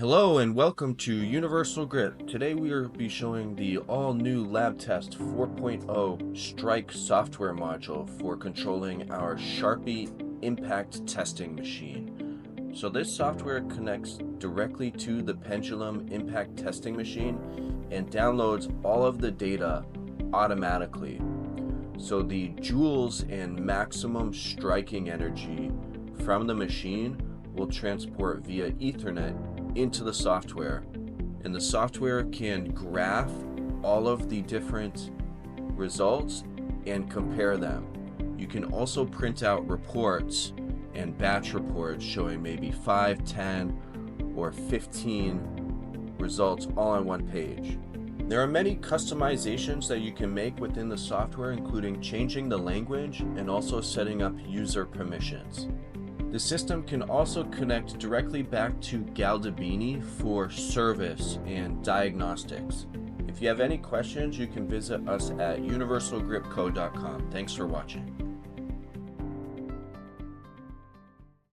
Hello and welcome to Universal Grip. Today we will be showing the all-new Lab Test 4.0 Strike software module for controlling our Charpy Impact Testing machine. So this software connects directly to the pendulum impact testing machine and downloads all of the data automatically. So the joules and maximum striking energy from the machine will transport via Ethernet into the software, and the software can graph all of the different results and compare them. You can also print out reports and batch reports showing maybe 5, 10, or 15 results all on one page. There are many customizations that you can make within the software, including changing the language and also setting up user permissions. The system can also connect directly back to Galdabini for service and diagnostics. If you have any questions, you can visit us at universalgripco.com. Thanks for watching.